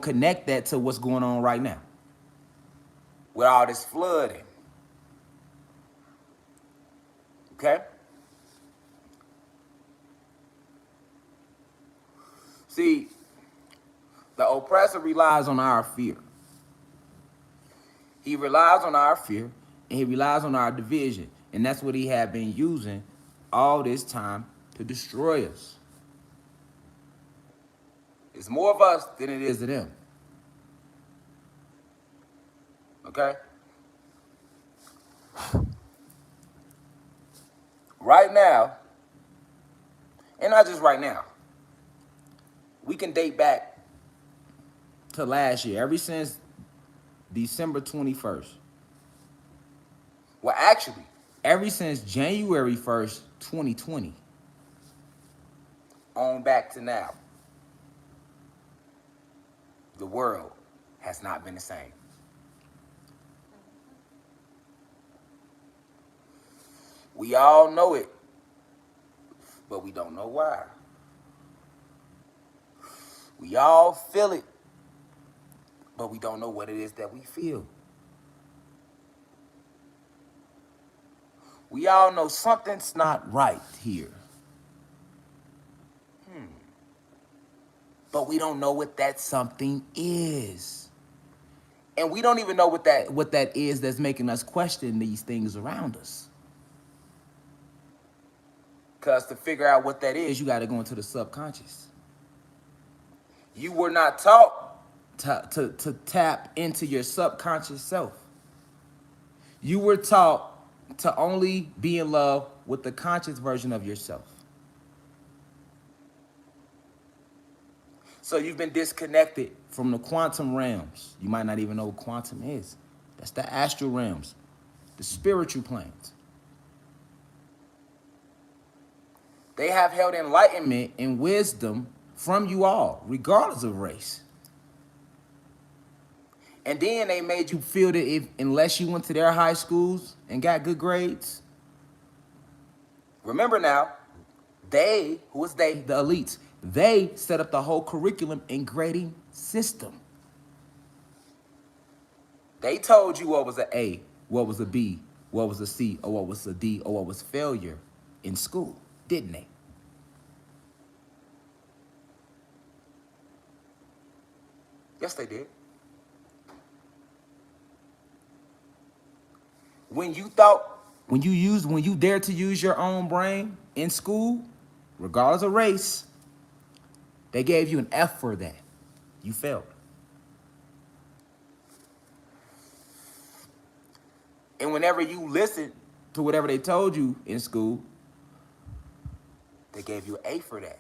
connect that to what's going on right now with all this flooding. Okay? See, the oppressor relies on our fear. He relies on our fear, and he relies on our division. And that's what he had been using all this time to destroy us. It's more of us than it is of them. Okay? Right now, and not just right now, we can date back to last year, ever since December 21st. Well, actually, ever since January 1st, 2020, on back to now, the world has not been the same. We all know it, but we don't know why. We all feel it, but we don't know what it is that we feel. We all know something's not right here. But we don't know what that something is. And we don't even know what that is that's making us question these things around us. Because to figure out what that is, you got to go into the subconscious. You were not taught to tap into your subconscious self. You were taught to only be in love with the conscious version of yourself. So you've been disconnected from the quantum realms. You might not even know what quantum is. That's the astral realms, the spiritual planes. They have held enlightenment and wisdom from you all, regardless of race. And then they made you feel that unless you went to their high schools and got good grades, remember now, the elites, they set up the whole curriculum and grading system. They told you what was an A, what was a B, what was a C, or what was a D, or what was failure in school, didn't they? Yes, they did. When you dared to use your own brain in school, regardless of race, they gave you an F for that. You failed. And whenever you listened to whatever they told you in school, they gave you an A for that.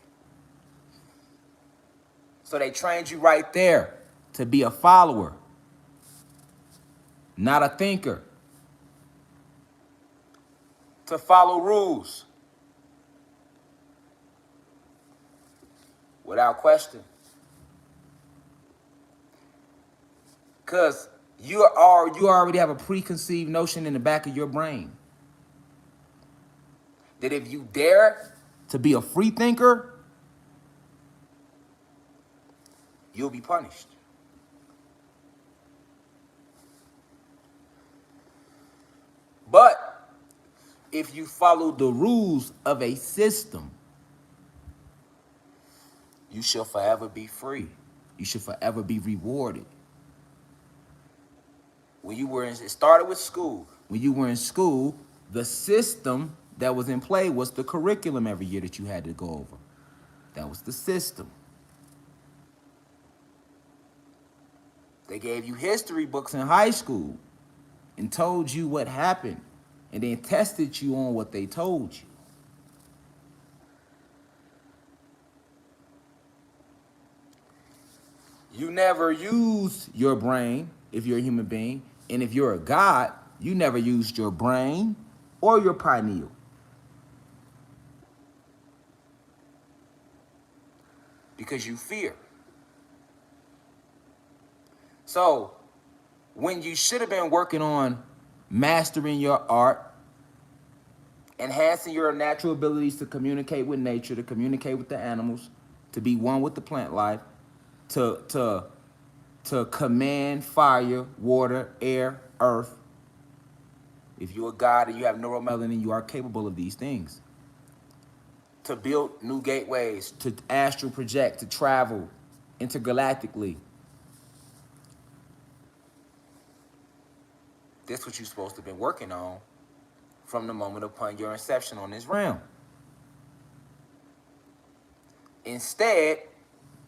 So they trained you right there to be a follower, not a thinker. To follow rules without question. Because you already have a preconceived notion in the back of your brain that if you dare to be a free thinker, you'll be punished. But if you follow the rules of a system, you shall forever be free. You should forever be rewarded. It started with school. When you were in school, the system that was in play was the curriculum every year that you had to go over. That was the system. They gave you history books in high school and told you what happened, and then tested you on what they told you. You never use your brain if you're a human being, and if you're a god, you never used your brain or your pineal. Because you fear. So, when you should have been working on mastering your art, enhancing your natural abilities to communicate with nature, to communicate with the animals, to be one with the plant life, to to command fire, water, air, earth. If you're a god and you have neuromelanin, you are capable of these things. To build new gateways, to astral project, to travel intergalactically. That's what you're supposed to have been working on from the moment upon your inception on this realm. Instead,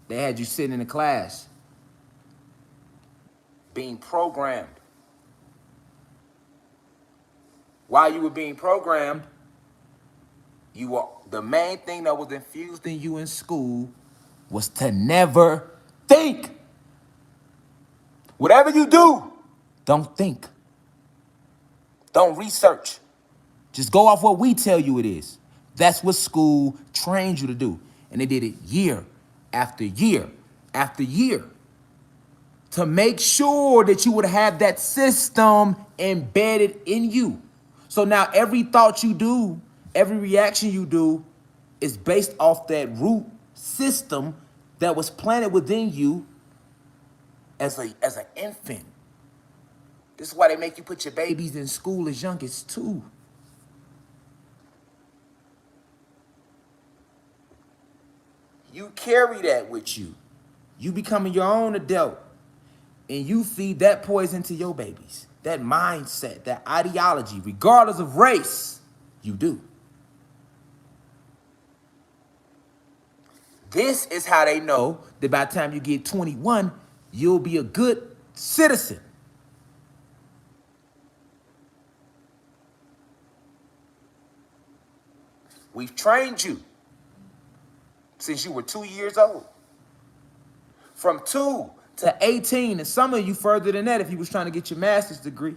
they had you sitting in a class being programmed. While you were being programmed, the main thing that was infused in you in school was to never think. Whatever you do, don't think. Don't research. Just go off what we tell you it is. That's what school trained you to do. And they did it year after year after year to make sure that you would have that system embedded in you. So now every thought you do, every reaction you do is based off that root system that was planted within you as an infant. This is why they make you put your babies in school as young as 2. You carry that with you. You becoming your own adult. And you feed that poison to your babies. That mindset, that ideology, regardless of race, you do. This is how they know that by the time you get 21, you'll be a good citizen. We've trained you since you were 2 years old. From 2 to 18, and some of you further than that if you was trying to get your master's degree.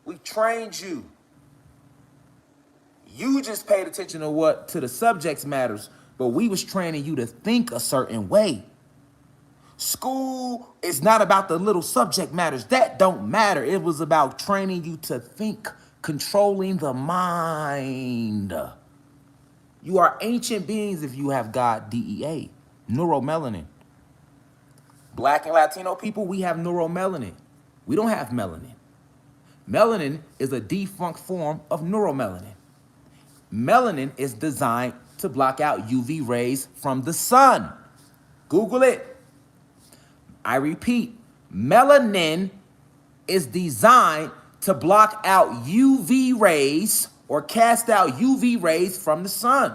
We trained you. You just paid attention to the subjects matters, but we was training you to think a certain way. School is not about the little subject matters. That don't matter. It was about training you to think, controlling the mind. You are ancient beings if you have God DEA, neuromelanin. Black and Latino people, we have neuromelanin. We don't have melanin. Melanin is a defunct form of neuromelanin. Melanin is designed to block out UV rays from the sun. Google it. I repeat, melanin is designed to block out UV rays or cast out UV rays from the sun.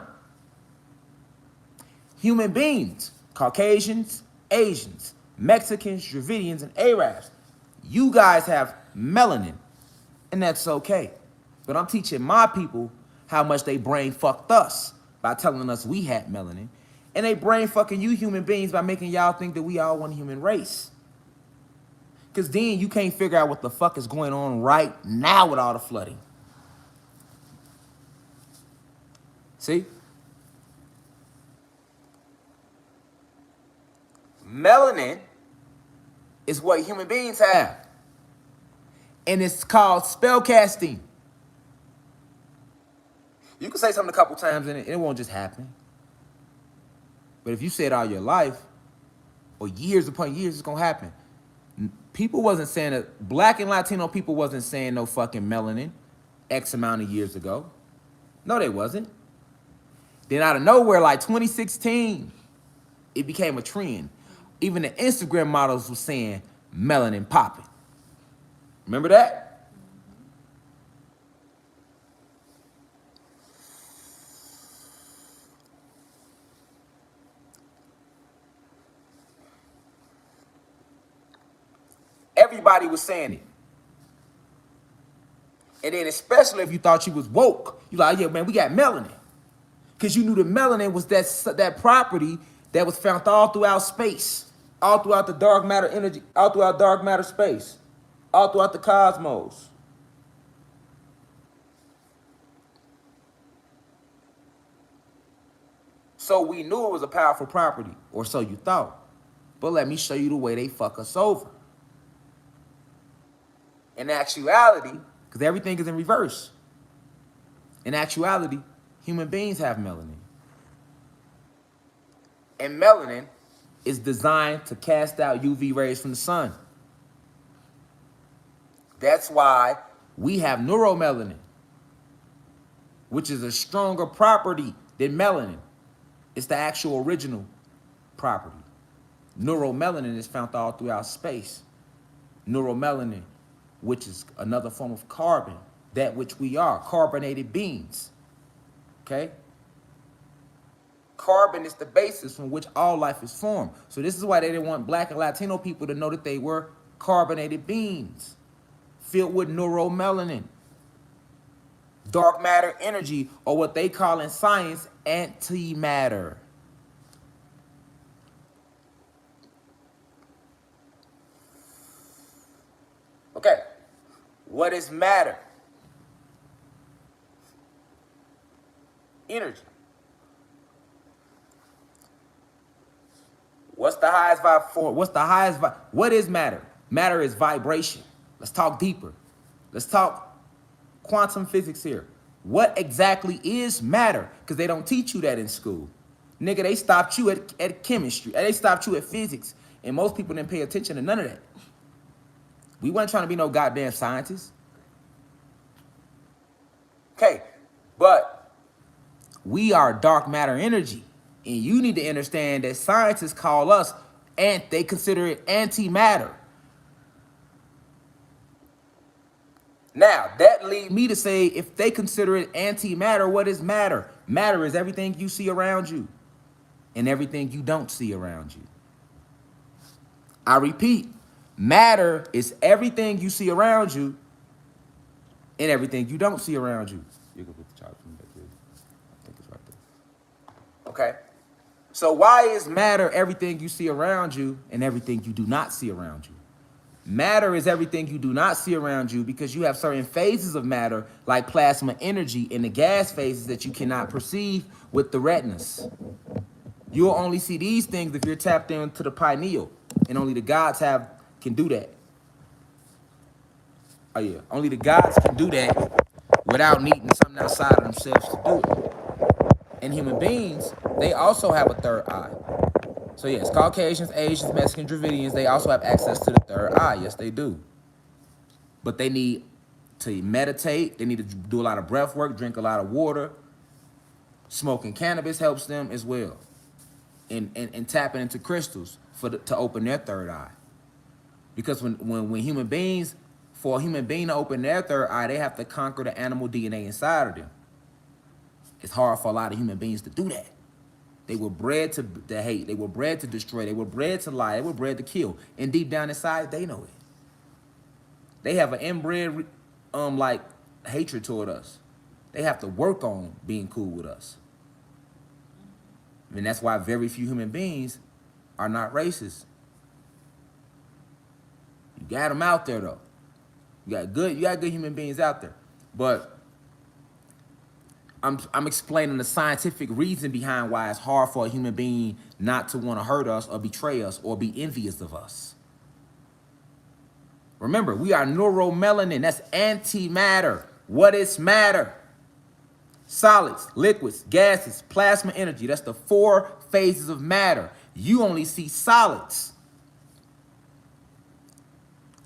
Human beings, Caucasians, Asians, Mexicans, Dravidians, and Arabs, you guys have melanin, and that's okay. But I'm teaching my people how much they brain fucked us by telling us we had melanin, and they brain fucking you human beings by making y'all think that we all one human race. Because then you can't figure out what the fuck is going on right now with all the flooding. See? Melanin is what human beings have. And it's called spellcasting. You can say something a couple times and it won't just happen. But if you say it all your life, or years upon years, it's gonna happen. People wasn't saying it, Black and Latino people wasn't saying no fucking melanin X amount of years ago. No, they wasn't. Then out of nowhere, like 2016, it became a trend. Even the Instagram models were saying melanin popping. Remember that? Everybody was saying it. And then especially if you thought you was woke, you like, yeah, man, we got melanin. Because you knew the melanin was that property that was found all throughout space, all throughout the dark matter energy, all throughout dark matter space, all throughout the cosmos. So we knew it was a powerful property, or so you thought. But let me show you the way they fuck us over. In actuality, because everything is in reverse. In actuality, human beings have melanin. And melanin is designed to cast out UV rays from the sun. That's why we have neuromelanin, which is a stronger property than melanin. It's the actual original property. Neuromelanin is found all throughout space. Neuromelanin, which is another form of carbon, that which we are, carbonated beings. Okay? Carbon is the basis from which all life is formed. So this is why they didn't want Black and Latino people to know that they were carbonated beings filled with neuromelanin, dark matter energy, or what they call in science antimatter. Okay, what is matter? Energy. What's the highest vibe? What's the highest vibe? What is matter? Matter is vibration. Let's talk deeper. Let's talk quantum physics here. What exactly is matter? Because they don't teach you that in school. Nigga, they stopped you at chemistry. They stopped you at physics. And most people didn't pay attention to none of that. We weren't trying to be no goddamn scientists. Okay, but we are dark matter energy. And you need to understand that scientists call us, and they consider it antimatter. Now, that leads me to say, if they consider it antimatter, what is matter? Matter is everything you see around you and everything you don't see around you. I repeat, matter is everything you see around you and everything you don't see around you. You can put the charge from back there. I think it's right there. Okay. So why is matter everything you see around you and everything you do not see around you? Matter is everything you do not see around you because you have certain phases of matter like plasma energy and the gas phases that you cannot perceive with the retinas. You'll only see these things if you're tapped into the pineal, and only the gods can do that. Oh yeah, only the gods can do that without needing something outside of themselves to do it. And human beings, they also have a third eye. So yes, Caucasians, Asians, Mexicans, Dravidians, they also have access to the third eye. Yes, they do. But they need to meditate. They need to do a lot of breath work, drink a lot of water. Smoking cannabis helps them as well. And tapping into crystals to open their third eye. Because when human beings, for a human being to open their third eye, they have to conquer the animal DNA inside of them. It's hard for a lot of human beings to do that. They were bred to hate. They were bred to destroy. They were bred to lie. They were bred to kill. And deep down inside, they know it. They have an inbred, like, hatred toward us. They have to work on being cool with us. And that's why very few human beings are not racist. You got them out there, though. You got good human beings out there. But I'm explaining the scientific reason behind why it's hard for a human being not to want to hurt us or betray us or be envious of us. Remember, we are neuromelanin. That's antimatter. What is matter? Solids, liquids, gases, plasma energy. That's the 4 phases of matter. You only see solids.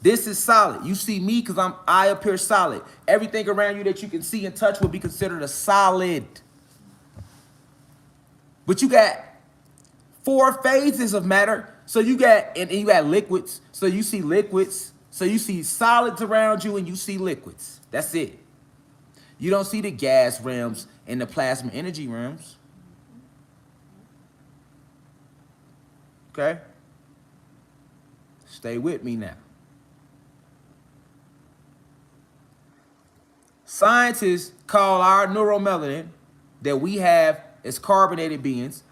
This is solid. You see me because I appear solid. Everything around you that you can see and touch will be considered a solid. But you got 4 phases of matter. So you got, and you got liquids. So you see liquids. So you see solids around you and you see liquids. That's it. You don't see the gas realms and the plasma energy realms. Okay? Stay with me now. Scientists call our neuromelanin that we have as carbonated beings,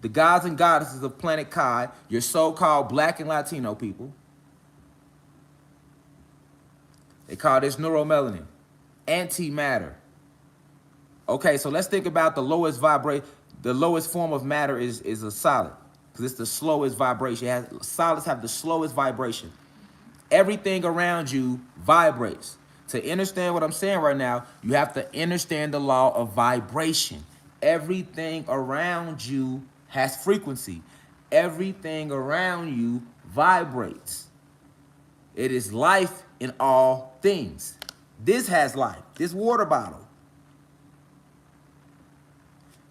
the gods and goddesses of planet Kai, your so-called Black and Latino people. They call this neuromelanin, antimatter. Okay, so let's think about the lowest vibration. The lowest form of matter is a solid, because it's the slowest vibration. Solids have the slowest vibration. Everything around you vibrates. To understand what I'm saying right now, you have to understand the law of vibration. Everything around you has frequency. Everything around you vibrates. It is life in all things. This has life, this water bottle.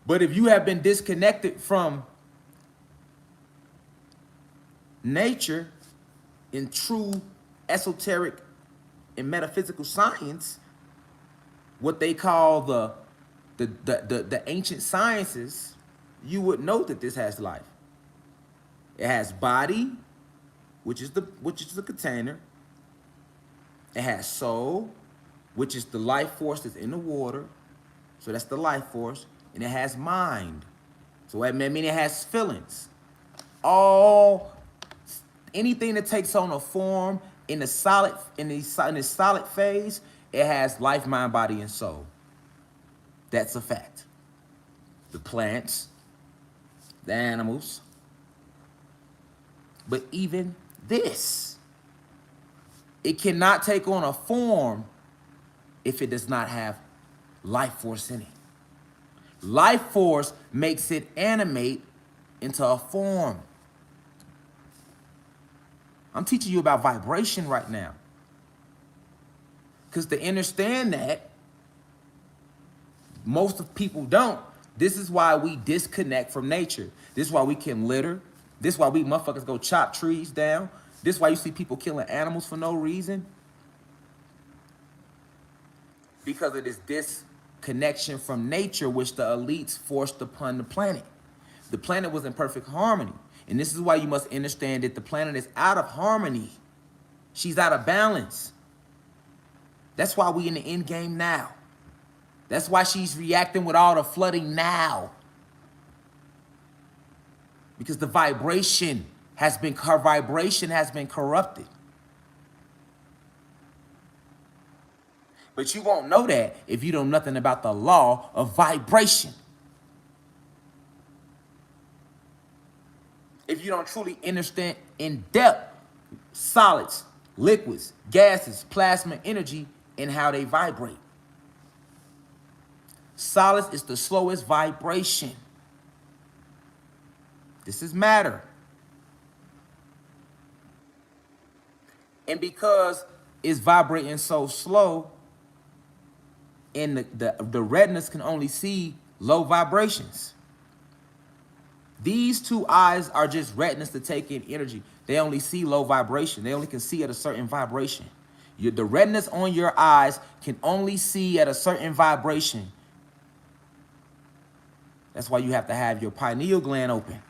But if you have been disconnected from nature in true esoteric and metaphysical science, what they call the ancient sciences, you would know that this has life. It has body, which is the container. It has soul, which is the life force that's in the water. So that's the life force. And it has mind. So that means it has feelings. Anything that takes on a form in the solid phase, it has life, mind, body, and soul. That's a fact. The plants, the animals. But even this, it cannot take on a form if it does not have life force in it. Life force makes it animate into a form. I'm teaching you about vibration right now. Because to understand that, most of people don't. This is why we disconnect from nature. This is why we can litter. This is why we motherfuckers go chop trees down. This is why you see people killing animals for no reason. Because of this disconnection from nature, which the elites forced upon the planet. The planet was in perfect harmony. And this is why you must understand that the planet is out of harmony. She's out of balance. That's why we in the end game now. That's why she's reacting with all the flooding now. Because the vibration has been corrupted. But you won't know that if you know nothing about the law of vibration. If you don't truly understand in depth solids, liquids, gases, plasma, energy, and how they vibrate. Solids is the slowest vibration. This is matter. And because it's vibrating so slow, and the retinas can only see low vibrations. These two eyes are just retinas to take in energy. They only see low vibration. They only can see at a certain vibration. The retinas on your eyes can only see at a certain vibration. That's why you have to have your pineal gland open.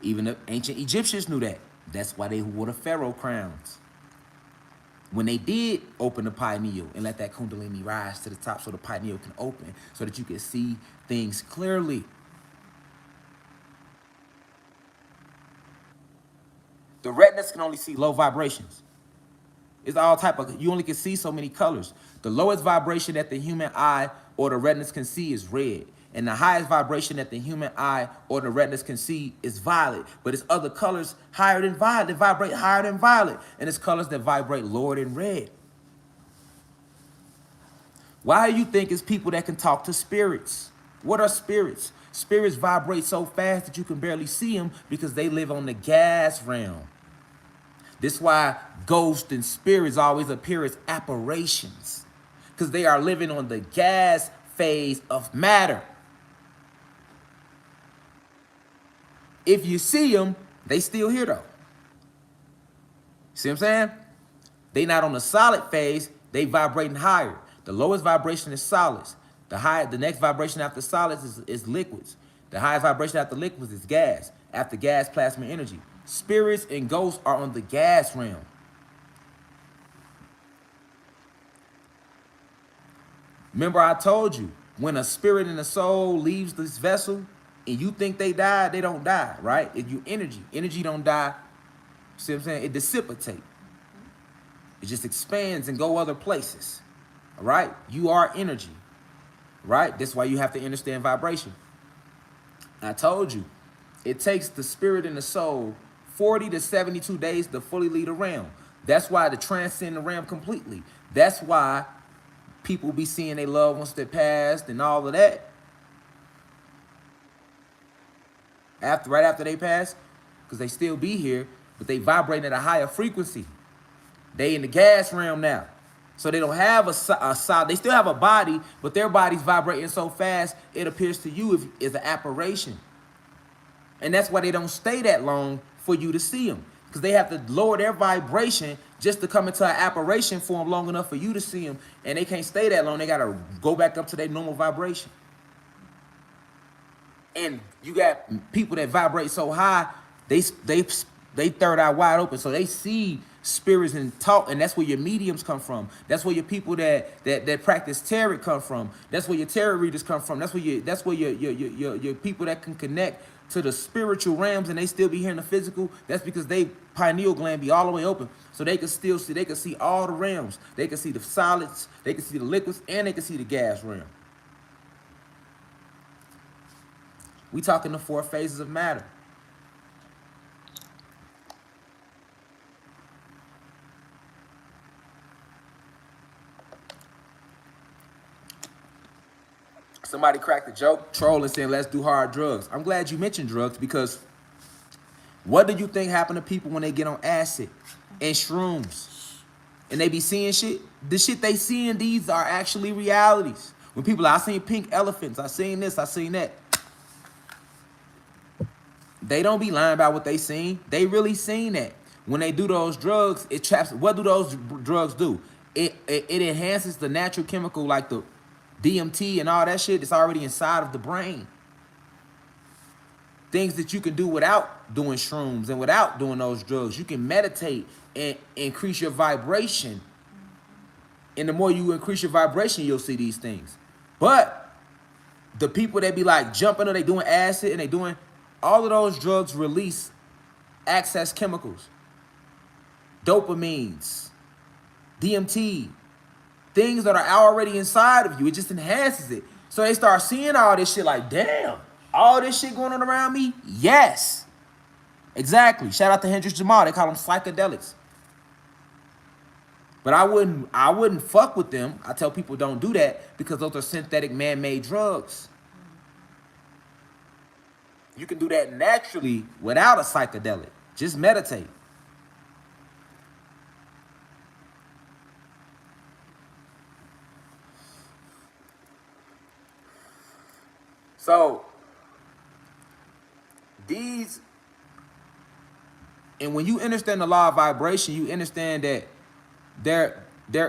Even the ancient Egyptians knew that. That's why they wore the pharaoh crowns. When they did open the pineal and let that kundalini rise to the top so the pineal can open so that you can see things clearly. The retinas can only see low vibrations. It's all type of, you only can see so many colors. The lowest vibration that the human eye or the retinas can see is red. And the highest vibration that the human eye or the retinas can see is violet. But it's other colors higher than violet that vibrate higher than violet. And it's colors that vibrate lower than red. Why do you think it's people that can talk to spirits? What are spirits? Spirits vibrate so fast that you can barely see them because they live on the gas realm. This is why ghosts and spirits always appear as apparitions. Because they are living on the gas phase of matter. If you see them, they still here though. See what I'm saying? They not on the solid phase, they vibrating higher. The lowest vibration is solids. The next vibration after solids is liquids. The highest vibration after liquids is gas. After gas, plasma, energy. Spirits and ghosts are on the gas realm. Remember I told you, when a spirit and a soul leaves this vessel, and you think they die, they don't die, right? If you energy don't die. See what I'm saying? It dissipates. It just expands and go other places, all right? You are energy, right? That's why you have to understand vibration. I told you, it takes the spirit and the soul 40 to 72 days to fully leave the realm. That's why to transcend the realm completely. That's why people be seeing their loved ones that passed and all of that. right after they pass, because they still be here, but they vibrate at a higher frequency. They in the gas realm now. So they don't have a solid, they still have a body, but their body's vibrating so fast, it appears to you as an apparition. And that's why they don't stay that long for you to see them. Because they have to lower their vibration just to come into an apparition form long enough for you to see them. And they can't stay that long. They got to go back up to their normal vibration. And you got people that vibrate so high, they third eye wide open, so they see spirits and talk, and that's where your mediums come from. That's where your people that practice tarot come from. That's where your tarot readers come from. That's where your people that can connect to the spiritual realms and they still be here in the physical. That's because they pineal gland be all the way open, so they can still see. They can see all the realms. They can see the solids, they can see the liquids, and they can see the gas realm. We talking the 4 phases of matter. Somebody cracked the joke, trolling, saying, let's do hard drugs. I'm glad you mentioned drugs, because what do you think happened to people when they get on acid and shrooms and they be seeing shit? The shit they seeing, these are actually realities. When people are, I seen pink elephants, I seen this, I seen that. They don't be lying about what they seen. They really seen that. When they do those drugs, it traps. What do those drugs do? It enhances the natural chemical like the DMT and all that shit that's already inside of the brain. Things that you can do without doing shrooms and without doing those drugs. You can meditate and increase your vibration. And the more you increase your vibration, you'll see these things. But the people that be like jumping or they doing acid and they doing all of those drugs release excess chemicals, dopamines, DMT, things that are already inside of you. It just enhances it. So they start seeing all this shit like, damn, all this shit going on around me? Yes. Exactly. Shout out to Hendrix Jamal. They call them psychedelics. But I wouldn't fuck with them. I tell people don't do that because those are synthetic man-made drugs. You can do that naturally without a psychedelic. Just meditate. So these, and when you understand the law of vibration, you understand that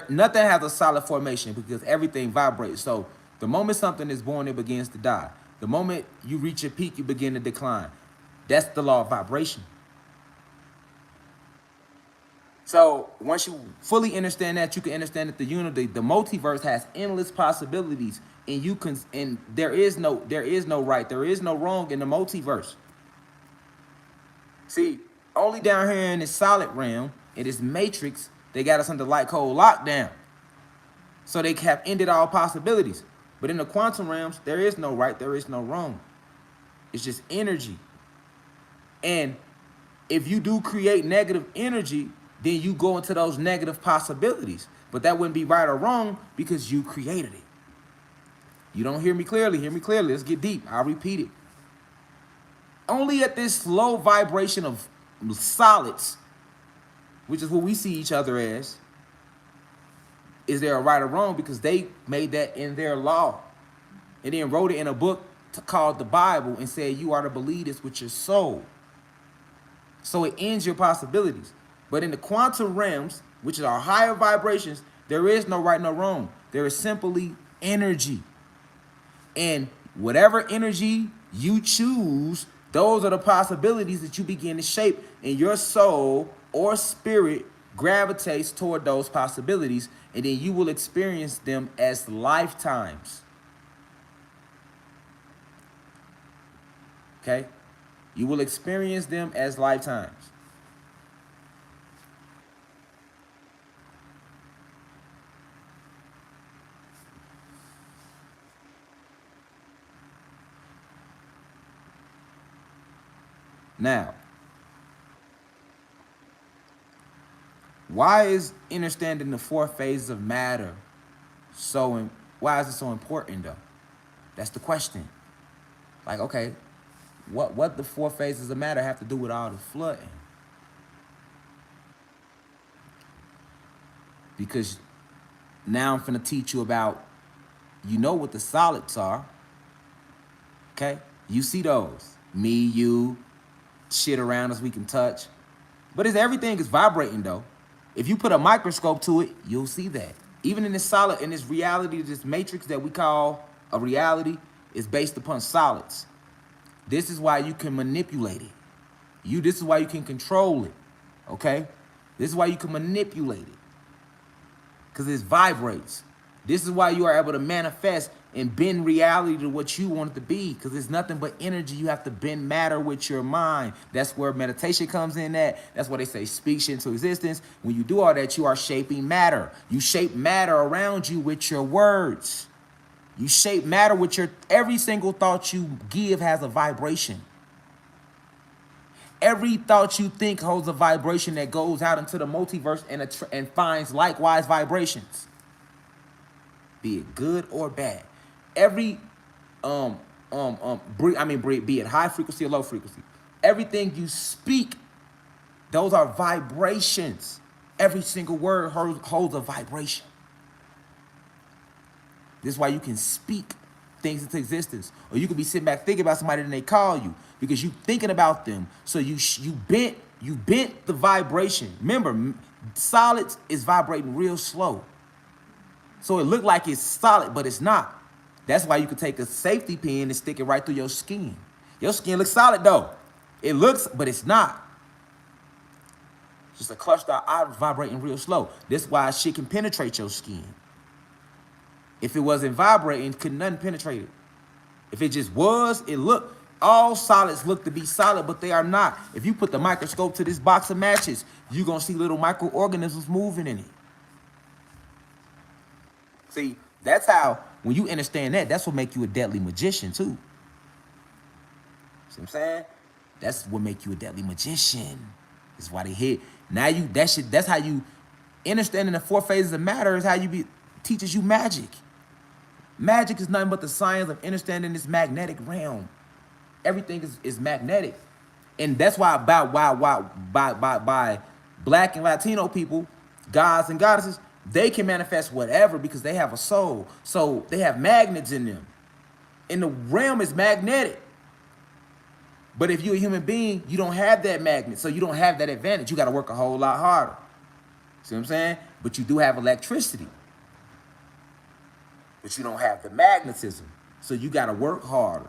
nothing has a solid formation because everything vibrates. So the moment something is born, it begins to die. The moment you reach a peak, you begin to decline. That's the law of vibration. So once you fully understand that, you can understand that the unity, the multiverse has endless possibilities, and you can, and there is no right, there is no wrong in the multiverse. See, only down here in this solid realm, in this matrix, they got us under light code lockdown. So they have ended all possibilities. But in the quantum realms, there is no right, there is no wrong. It's just energy. And if you do create negative energy, then you go into those negative possibilities. But that wouldn't be right or wrong because you created it. You don't hear me clearly. Hear me clearly. Let's get deep. I'll repeat it. Only at this low vibration of solids, which is what we see each other as, is there a right or wrong, because they made that in their law and then wrote it in a book called the Bible and said you are to believe this with your soul. So it ends your possibilities. But in the quantum realms, which are higher vibrations, there is no right, no wrong. There is simply energy. And whatever energy you choose, those are the possibilities that you begin to shape, and your soul or spirit gravitates toward those possibilities, and then you will experience them as lifetimes. Okay? You will experience them as lifetimes. Now, why is understanding the 4 phases of matter why is it so important though? That's the question. Like, okay, What the four phases of matter have to do with all the flooding? Because now I'm finna teach you about, you know what the solids are, okay? You see those, me, you, shit around us we can touch. But everything is vibrating though. If you put a microscope to it, you'll see that. Even in this solid, in this reality, this matrix that we call a reality is based upon solids. This is why you can manipulate it. This is why you can control it, okay? This is why you can manipulate it, because it vibrates. This is why you are able to manifest and bend reality to what you want it to be, because it's nothing but energy. You have to bend matter with your mind. That's where meditation comes in at. That's why they say speak shit into existence. When you do all that, you are shaping matter. You shape matter around you with your words. You shape matter with your, every single thought you give has a vibration. Every thought you think holds a vibration that goes out into the multiverse and finds likewise vibrations, be it good or bad. Every, be it high frequency or low frequency, everything you speak, those are vibrations. Every single word holds a vibration. This is why you can speak things into existence. Or you could be sitting back thinking about somebody and they call you because you thinking about them. So you bent the vibration. Remember, solids is vibrating real slow. So it looked like it's solid, but it's not. That's why you could take a safety pin and stick it right through your skin. Your skin looks solid though. It looks, but it's not. It's just a cluster of atoms vibrating real slow. That's why shit can penetrate your skin. If it wasn't vibrating, could nothing penetrate it. If it just was, all solids look to be solid, but they are not. If you put the microscope to this box of matches, you're gonna see little microorganisms moving in it. See, that's how, when you understand that, that's what make you a deadly magician too. See what I'm saying? That's what make you a deadly magician. That's why they hit. Now that's how you, understanding the four phases of matter is how you teaches you magic. Magic is nothing but the science of understanding this magnetic realm. Everything is magnetic. And that's why by Black and Latino people, gods and goddesses, they can manifest whatever because they have a soul. So they have magnets in them. And the realm is magnetic. But if you're a human being, you don't have that magnet. So you don't have that advantage. You got to work a whole lot harder. See what I'm saying? But you do have electricity. But you don't have the magnetism. So you got to work harder.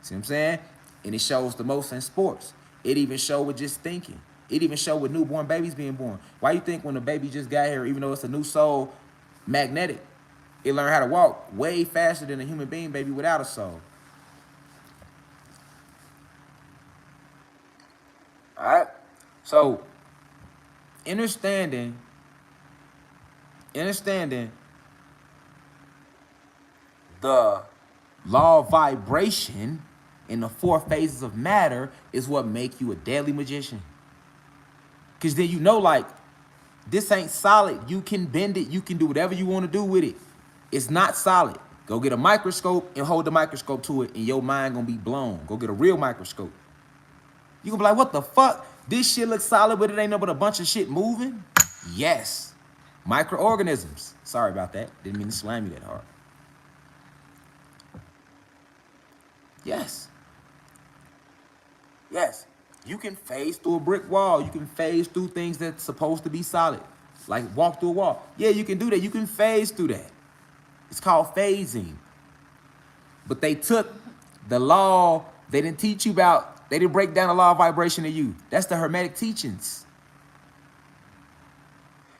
See what I'm saying? And it shows the most in sports. It even shows with just thinking. It even shows with newborn babies being born. Why you think when the baby just got here, even though it's a new soul, magnetic, it learned how to walk way faster than a human being baby without a soul. All right? So, understanding the law of vibration in the four phases of matter is what make you a deadly magician. Because then you know, like, this ain't solid. You can bend it. You can do whatever you want to do with it. It's not solid. Go get a microscope and hold the microscope to it, and your mind gonna be blown. Go get a real microscope. You gonna be like, what the fuck? This shit looks solid, but it ain't no but a bunch of shit moving? Yes. Microorganisms. Sorry about that. Didn't mean to slam you that hard. Yes. Yes. You can phase through a brick wall. You can phase through things that's supposed to be solid. Like walk through a wall. Yeah, you can do that. You can phase through that. It's called phasing. But they took the law, they didn't teach you about, they didn't break down the law of vibration to you. That's the Hermetic teachings.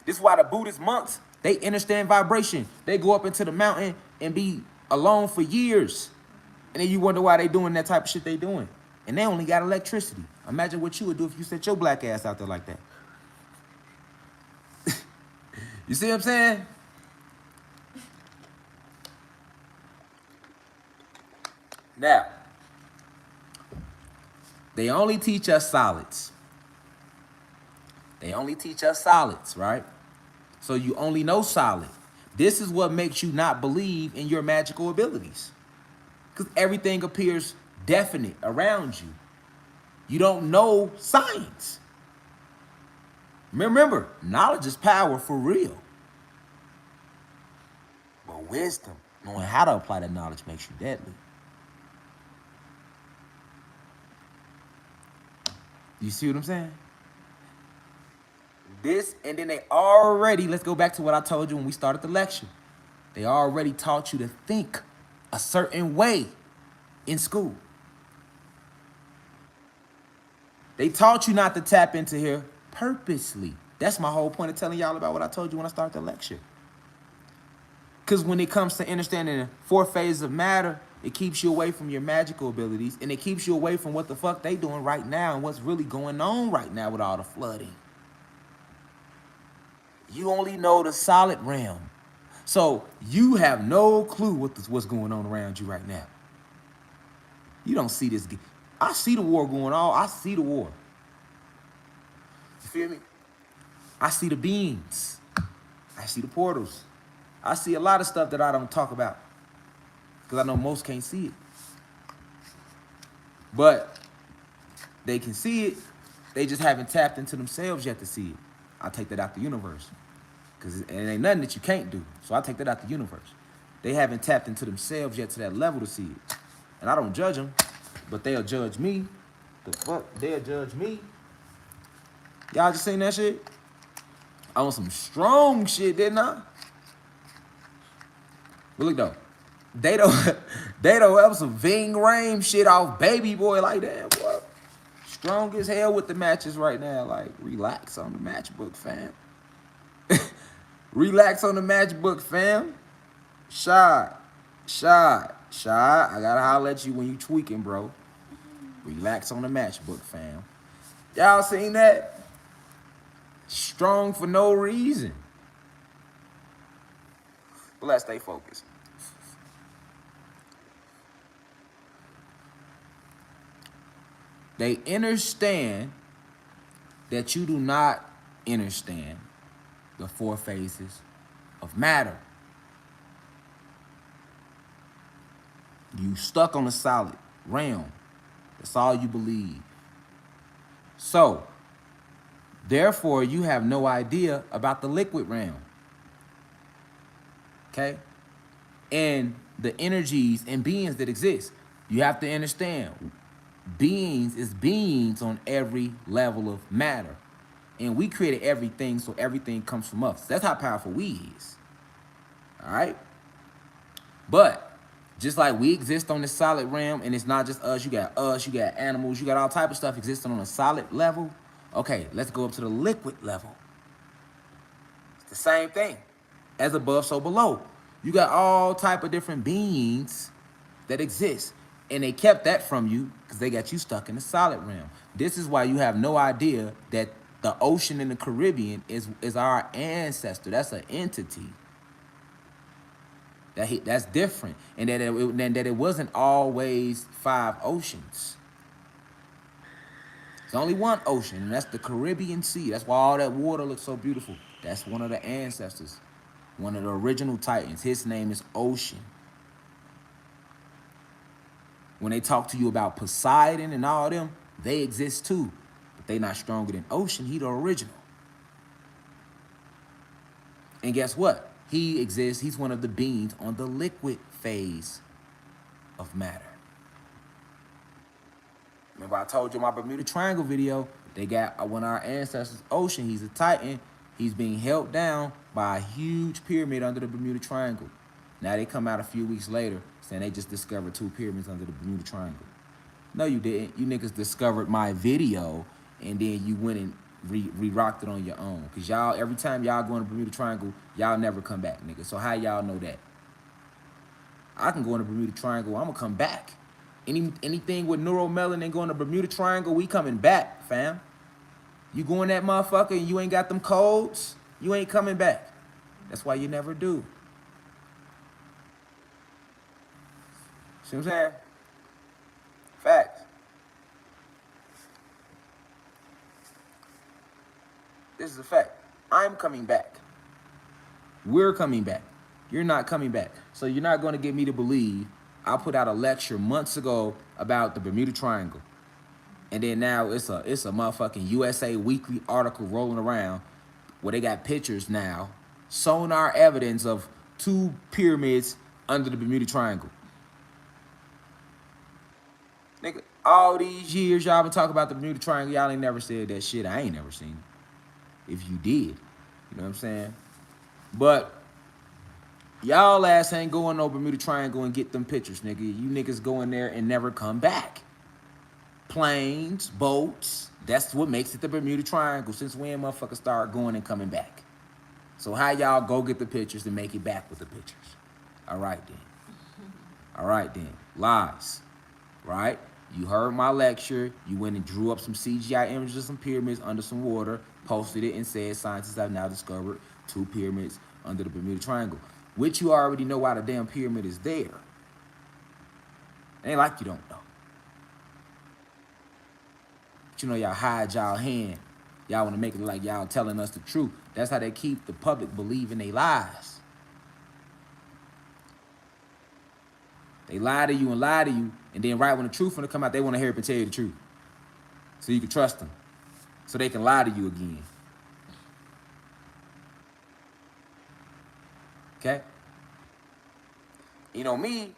This is why the Buddhist monks, they understand vibration. They go up into the mountain and be alone for years. And then you wonder why they doing that type of shit they doing. And they only got electricity. Imagine what you would do if you set your black ass out there like that. You see what I'm saying? Now, they only teach us solids. They only teach us solids, right? So you only know solid. This is what makes you not believe in your magical abilities. Because everything appears definite around you. You don't know science. Remember, knowledge is power for real. But wisdom, knowing how to apply that knowledge, makes you deadly. You see what I'm saying? This, and then they already, let's go back to what I told you when we started the lecture. They already taught you to think a certain way in school. They taught you not to tap into here purposely. That's my whole point of telling y'all about what I told you when I started the lecture. Because when it comes to understanding the 4 phases of matter, it keeps you away from your magical abilities, and it keeps you away from what the fuck they doing right now and what's really going on right now with all the flooding. You only know the solid realm. So you have no clue what's going on around you right now. You don't see this. I see the war going on. I see the war. You feel me? I see the beings. I see the portals. I see a lot of stuff that I don't talk about because I know most can't see it. But they can see it. They just haven't tapped into themselves yet to see it. I take that out the universe because it ain't nothing that you can't do. So I take that out the universe. They haven't tapped into themselves yet to that level to see it. And I don't judge them, but they'll judge me. The fuck? They'll judge me. Y'all just seen that shit? I want some strong shit, didn't I? But look though, they don't have some Ving Rhames shit off Baby Boy like that, boy. Strong as hell with the matches right now. Like, relax on the matchbook, fam. Relax on the matchbook, fam. Shot. I gotta holler at you when you tweaking, bro. Relax on the matchbook, fam. Y'all seen that? Strong for no reason. But let's stay focused. They understand that you do not understand the 4 phases of matter. You stuck on the solid realm. That's all you believe. So, therefore, you have no idea about the liquid realm. Okay? And the energies and beings that exist. You have to understand, beings is beings on every level of matter. And we created everything, so everything comes from us. That's how powerful we is. All right? But just like we exist on the solid realm, and it's not just us, you got animals, you got all type of stuff existing on a solid level. Okay, let's go up to the liquid level. It's the same thing. As above, so below. You got all type of different beings that exist. And they kept that from you because they got you stuck in the solid realm. This is why you have no idea that the ocean in the Caribbean is our ancestor. That's an entity. That's different. And that it wasn't always 5 oceans. There's only one ocean, and that's the Caribbean Sea. That's why all that water looks so beautiful. That's one of the ancestors. One of the original Titans. His name is Ocean. When they talk to you about Poseidon and all them, they exist too. But they not stronger than Ocean. He the original. And guess what? He exists. He's one of the beings on the liquid phase of matter. Remember I told you my Bermuda Triangle video, they got one of our ancestors, Ocean. He's a Titan. He's being held down by a huge pyramid under the Bermuda Triangle. Now they come out a few weeks later saying they just discovered 2 pyramids under the Bermuda Triangle. No, you didn't. You niggas discovered my video and then you went and re-rocked it on your own. Because y'all, every time y'all go in the Bermuda Triangle, y'all never come back, nigga. So how y'all know that? I can go in the Bermuda Triangle, I'm gonna come back. Anything with neuromelanin go in the Bermuda Triangle, we coming back, fam. You go in that motherfucker and you ain't got them codes, you ain't coming back. That's why you never do. See what I'm saying? Facts. This is a fact. I'm coming back. We're coming back. You're not coming back. So you're not going to get me to believe I put out a lecture months ago about the Bermuda Triangle. And then now it's a motherfucking USA Weekly article rolling around where they got pictures now, sonar evidence of 2 pyramids under the Bermuda Triangle. Nigga, all these years y'all been talking about the Bermuda Triangle, y'all ain't never said that shit. I ain't never seen it. If you did, you know what I'm saying? But y'all ass ain't going no Bermuda Triangle and get them pictures, nigga. You niggas go in there and never come back. Planes, boats, that's what makes it the Bermuda Triangle. Since when motherfuckers start going and coming back? So how y'all go get the pictures and make it back with the pictures? All right then. All right then. Lies. Right? You heard my lecture. You went and drew up some CGI images of some pyramids under some water, posted it and said scientists have now discovered 2 pyramids under the Bermuda Triangle. Which you already know why the damn pyramid is there. Ain't like you don't know. But you know y'all hide y'all hand. Y'all want to make it like y'all telling us the truth. That's how they keep the public believing they lies. They lie to you, and then right when the truth finna come out, they want to hear up and tell you the truth. So you can trust them. So they can lie to you again. Okay? You know me,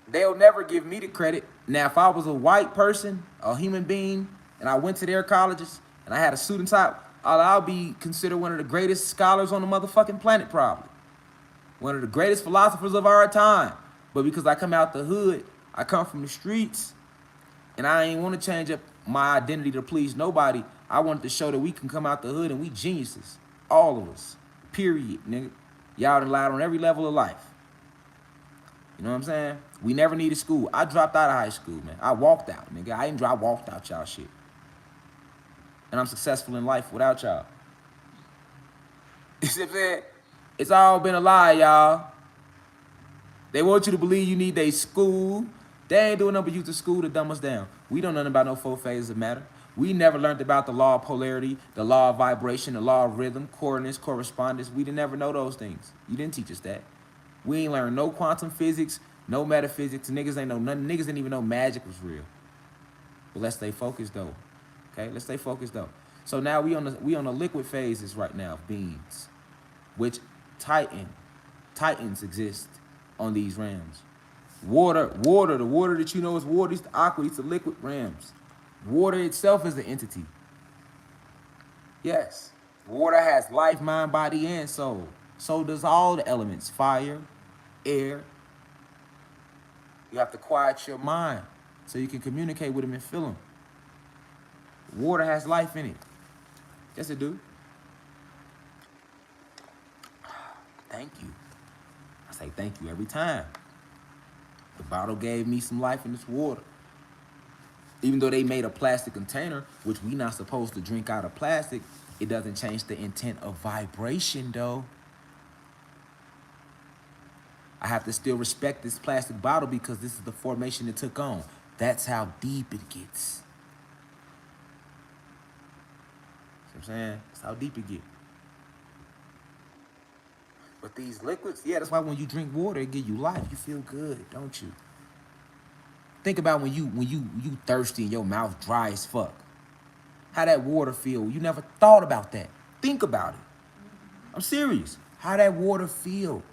they'll never give me the credit. Now, if I was a white person, a human being, and I went to their colleges, and I had a suit and tie, I'll be considered one of the greatest scholars on the motherfucking planet, probably. One of the greatest philosophers of our time. But because I come out the hood, I come from the streets, and I ain't want to change up my identity to please nobody. I wanted to show that we can come out the hood and we geniuses. All of us. Period, nigga. Y'all done lied on every level of life. You know what I'm saying? We never needed school. I dropped out of high school, man. I walked out, nigga. I walked out y'all shit. And I'm successful in life without y'all. You see what I'm saying? It's all been a lie, y'all. They want you to believe you need their school. They ain't doing nothing but use the school to dumb us down. We don't know nothing about no 4 phases of matter. We never learned about the law of polarity, the law of vibration, the law of rhythm, coordinates, correspondence. We didn't never know those things. You didn't teach us that. We ain't learned no quantum physics, no metaphysics. Niggas ain't know nothing. Niggas didn't even know magic was real. But let's stay focused though. Okay, let's stay focused though. So now we on the liquid phases right now of beings, which Titans exist on these realms. The water that you know is water, these the aqua, these the liquid realms. Water itself is an entity. Yes. Water has life, mind, body, and soul. So does all the elements. Fire, air. You have to quiet your mind so you can communicate with them and feel them. Water has life in it. Yes, it do. Thank you. I say thank you every time. The bottle gave me some life in this water. Even though they made a plastic container, which we not supposed to drink out of plastic, it doesn't change the intent of vibration, though. I have to still respect this plastic bottle because this is the formation it took on. That's how deep it gets. See what I'm saying? That's how deep it gets. But these liquids, yeah, that's why when you drink water, it gives you life. You feel good, don't you? Think about when you thirsty and your mouth dry as fuck. How that water feel. You never thought about that. Think about it. I'm serious. How that water feel.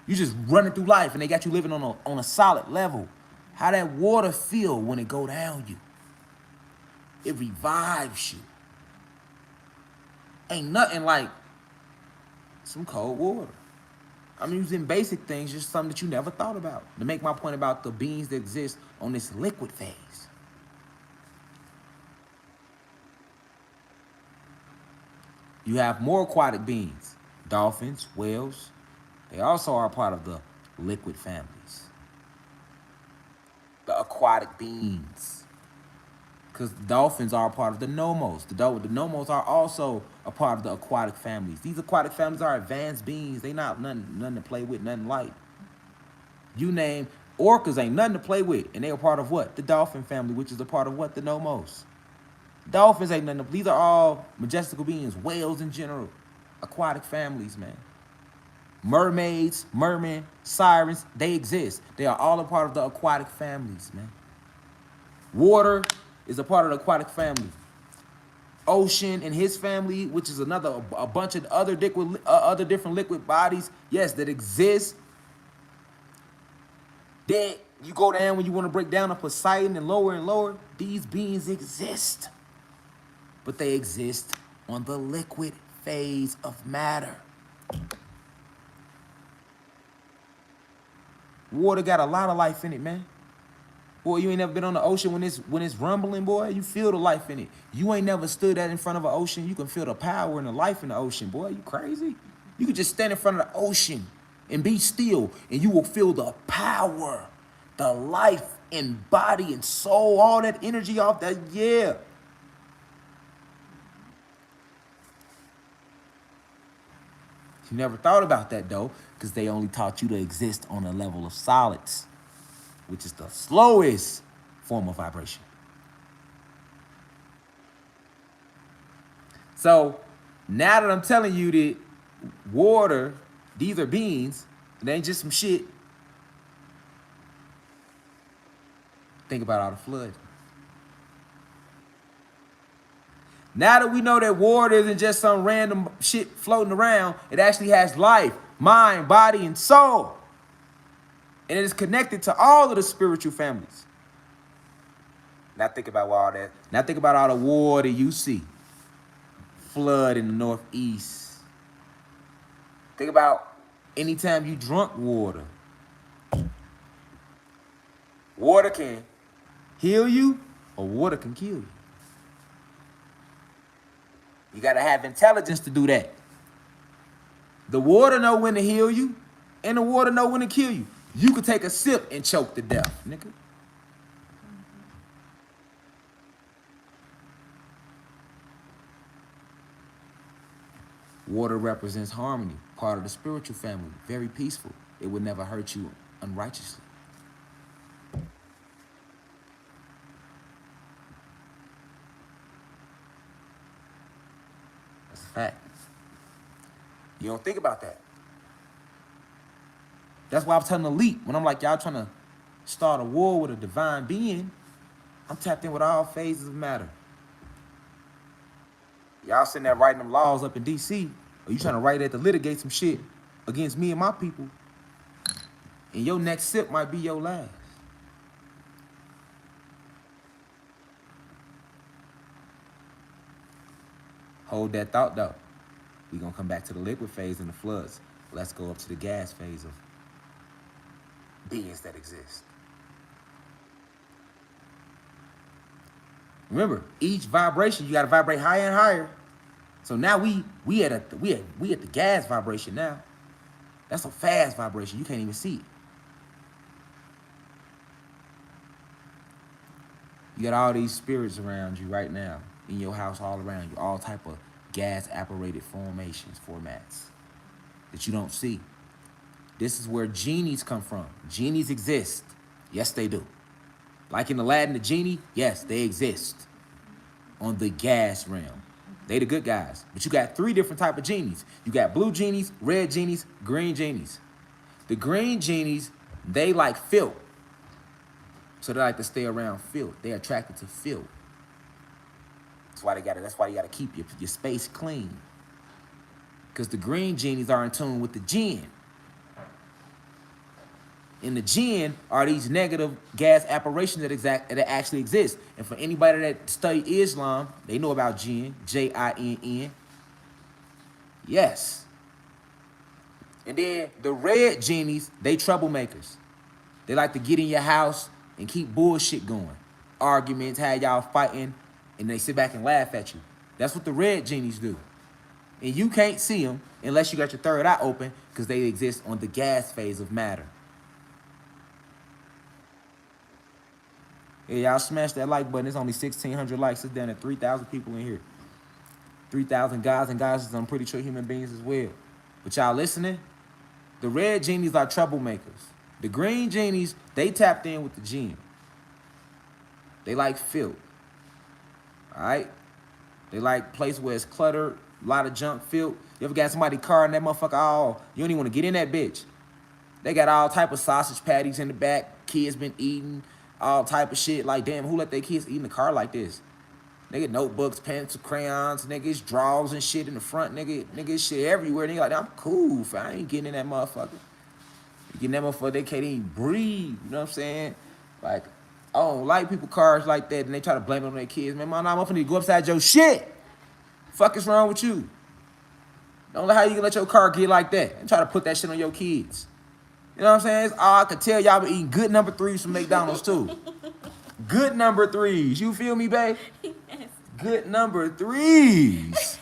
You just running through life and they got you living on a solid level. How that water feel when it go down you. It revives you. Ain't nothing like some cold water. I'm using basic things, just something that you never thought about. To make my point about the beings that exist on this liquid phase. You have more aquatic beings. Dolphins, whales. They also are part of the liquid families. The aquatic beings. Because dolphins are a part of the nomos. The nomos are also a part of the aquatic families. These aquatic families are advanced beings. They not nothing to play with, nothing light. You name orcas ain't nothing to play with. And they are part of what? The dolphin family, which is a part of what? The nomos. Dolphins ain't nothing. These are all majestical beings. Whales in general. Aquatic families, man. Mermaids, mermen, sirens, they exist. They are all a part of the aquatic families, man. Water is a part of the aquatic family. Ocean and his family, which is a bunch of other other different liquid bodies, yes, that exist. Then you go down when you want to break down a Poseidon and lower, these beings exist. But they exist on the liquid phase of matter. Water got a lot of life in it, man. Boy, you ain't never been on the ocean when it's rumbling, boy. You feel the life in it. You ain't never stood out in front of an ocean. You can feel the power and the life in the ocean, boy. You crazy? You can just stand in front of the ocean and be still, and you will feel the power, the life and body and soul, all that energy off that, yeah. You never thought about that, though, because they only taught you to exist on a level of solids, which is the slowest form of vibration. So now that I'm telling you that water, these are beings, it ain't just some shit. Think about all the floods. Now that we know that water isn't just some random shit floating around, it actually has life, mind, body, and soul. And it is connected to all of the spiritual families. Now think about all that. Now think about all the water you see. Flood in the Northeast. Think about anytime you drunk water. Water can heal you or water can kill you. You gotta have intelligence to do that. The water know when to heal you, and the water know when to kill you. You could take a sip and choke to death, nigga. Water represents harmony, part of the spiritual family, very peaceful. It would never hurt you unrighteously. That's a fact. You don't think about that. That's why I'm telling the leap. When I'm like, y'all trying to start a war with a divine being, I'm tapped in with all phases of matter. Y'all sitting there writing them laws up in D.C., or you trying to write that to litigate some shit against me and my people, and your next sip might be your last. Hold that thought, though. We're going to come back to the liquid phase and the floods. Let's go up to the gas phase of beings that exist. Remember, each vibration, you got to vibrate higher and higher. So now we at the gas vibration now. That's a fast vibration. You can't even see it. You got all these spirits around you right now, in your house, all around you, all type of gas-apparated formats that you don't see. This is where genies come from. Genies exist. Yes, they do. Like in Aladdin, the genie, yes, they exist on the gas realm. They the good guys. But you got 3 different type of genies. You got blue genies, red genies, green genies. The green genies, they like filth. So they like to stay around filth. They're attracted to filth. That's why you gotta keep your space clean. Because the green genies are in tune with the jinn. And the jinn are these negative gas apparitions that actually exist. And for anybody that study Islam, they know about jinn, Jinn. Yes. And then the red genies, they troublemakers. They like to get in your house and keep bullshit going. Arguments, have y'all fighting, and they sit back and laugh at you. That's what the red genies do. And you can't see them unless you got your third eye open, because they exist on the gas phase of matter. Yeah, y'all smash that like button. It's only 1,600 likes. It's down at 3,000 people in here. 3,000 guys and goddesses, I'm pretty sure human beings as well. But y'all listening? The red genies are troublemakers. The green genies, they tapped in with the jinn. They like filth. All right? They like place where it's cluttered, A lot of junk filled. You ever got somebody's car and that motherfucker, oh, you don't even want to get in that bitch. They got all type of sausage patties in the back. Kids been eating all type of shit. Like, damn, who let their kids eat in the car like this? Nigga, notebooks, pencils, crayons, niggas, drawers and shit in the front, nigga, shit everywhere. Nigga, like, I'm cool, fam. I ain't getting in that motherfucker. Getting that motherfucker, they can't even breathe. You know what I'm saying? Like, I don't like people cars like that, and they try to blame it on their kids. Man, I'm finna need to go upside your shit. Fuck is wrong with you? Don't let how you can let your car get like that and try to put that shit on your kids. You know what I'm saying? It's all I can tell y'all been eating good number 3s from McDonald's too. Good number 3s. You feel me, babe? Yes. Good number 3s.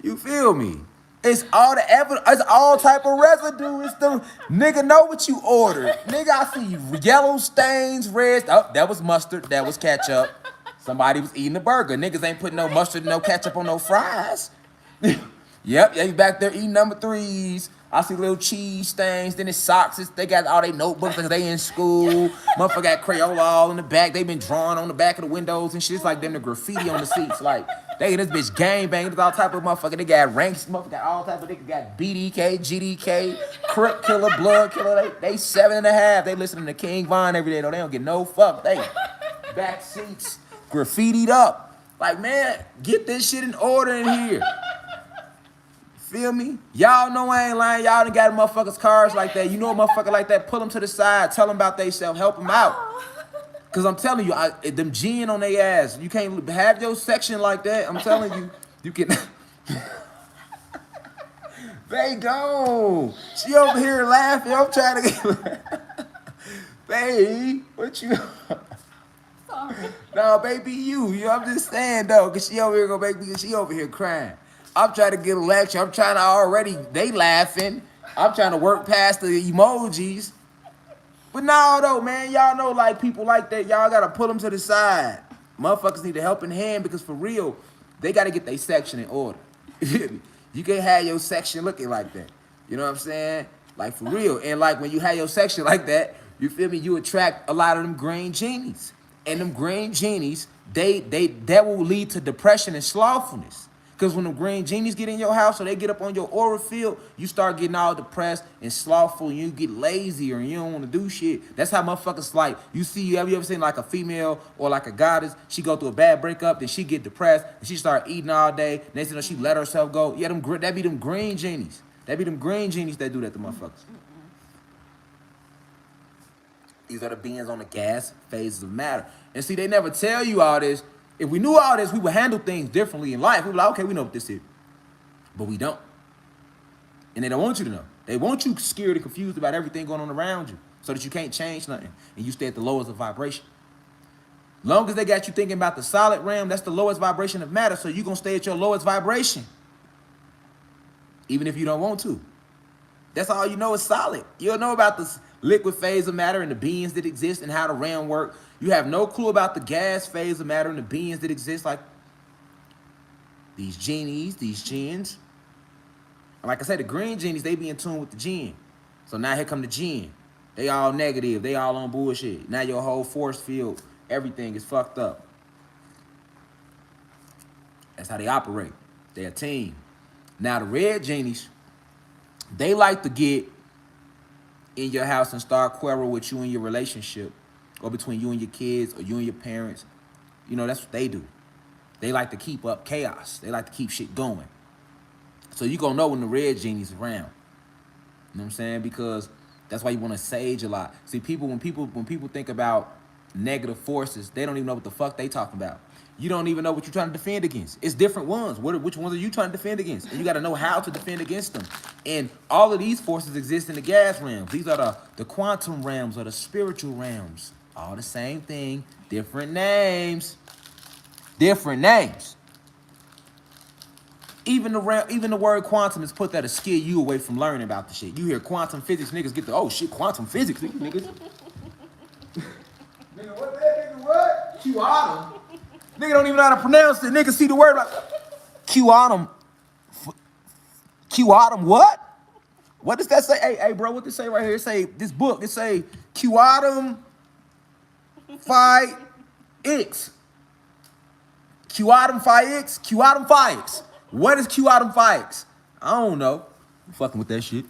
You feel me? It's all the evidence. It's all type of residue. It's the nigga know what you ordered. Nigga, I see yellow stains, red. Oh, that was mustard. That was ketchup. Somebody was eating a burger. Niggas ain't putting no mustard, no ketchup on no fries. Yep, they back there eating number 3s. I see little cheese stains. Then it's socks. They got all their notebooks because they in school. Motherfucker got Crayola all in the back. They been drawing on the back of the windows and shit. It's like them the graffiti on the seats. Like, they this bitch gang banging. There's all type of motherfucker. They got ranks. Motherfucker got all type of niggas. Got BDK, GDK, Crip Killer, Blood Killer. They 7.5. They listening to King Von every day though. They don't get no fuck. They back seats graffitied up. Like, man, get this shit in order in here. Feel me? Y'all know I ain't lying. Y'all done got motherfuckers cars like that. You know a motherfucker like that, pull them to the side, tell them about themselves, help them out. Because I'm telling you, them gin on their ass. You can't have your section like that. I'm telling you, you can. They don't. She over here laughing. I'm trying to get. Babe, what you. Sorry. No, baby, you. I'm just saying, though, because she over here go baby, because she over here crying. I'm trying to get a lecture. I'm trying to already, they laughing. I'm trying to work past the emojis. But no, though, man, y'all know, like, people like that, y'all got to put them to the side. Motherfuckers need a helping hand because, for real, they got to get their section in order. You can't have your section looking like that. You know what I'm saying? Like, for real. And, like, when you have your section like that, you feel me, you attract a lot of them green genies. And them green genies, that will lead to depression and slothfulness. Because when the green genies get in your house or they get up on your aura field, you start getting all depressed and slothful and you get lazier and you don't want to do shit. That's how motherfuckers like, have you ever seen like a female or like a goddess, she go through a bad breakup, then she get depressed and she start eating all day. Next thing you know, she let herself go. Yeah, that be them green genies. That be them green genies that do that to motherfuckers. These are the beings on the gas phases of matter. And see, they never tell you all this. If we knew all this, we would handle things differently in life. We'd be like, okay, we know what this is. But we don't. And they don't want you to know. They want you scared and confused about everything going on around you so that you can't change nothing and you stay at the lowest of vibration. Long as they got you thinking about the solid realm, that's the lowest vibration of matter, so you're going to stay at your lowest vibration. Even if you don't want to. That's all you know is solid. You don't know about the liquid phase of matter and the beings that exist and how the realm work. You have no clue about the gas phase of matter and the beings that exist, like these genies, these jinns. And like I said, the green genies, they be in tune with the jinn. So now here come the jinn. They all negative. They all on bullshit. Now your whole force field, everything is fucked up. That's how they operate. They're a team. Now the red genies, they like to get in your house and start quarrel with you in your relationship, or between you and your kids, or you and your parents. You know, that's what they do. They like to keep up chaos. They like to keep shit going. So you gonna know when the red genie's around. You know what I'm saying? Because that's why you want to sage a lot. See, when people think about negative forces, they don't even know what the fuck they talking about. You don't even know what you're trying to defend against. It's different ones. Which ones are you trying to defend against? And you got to know how to defend against them. And all of these forces exist in the gas realms. These are the quantum realms or the spiritual realms. All the same thing, different names. Different names. Even the word quantum is put there to scare you away from learning about the shit. You hear quantum physics, niggas get the, oh shit, quantum physics, niggas. Nigga, what that nigga, what? Q-atom. Nigga don't even know how to pronounce it. Nigga see the word like Q-atom. Q-atom what? What does that say? Hey, bro, what does it say right here? It say, this book, it say Q-atom Phi X. Q-atom Phi X, Q-atom Phi X. What is quantum physics? I don't know. I'm fucking with that shit.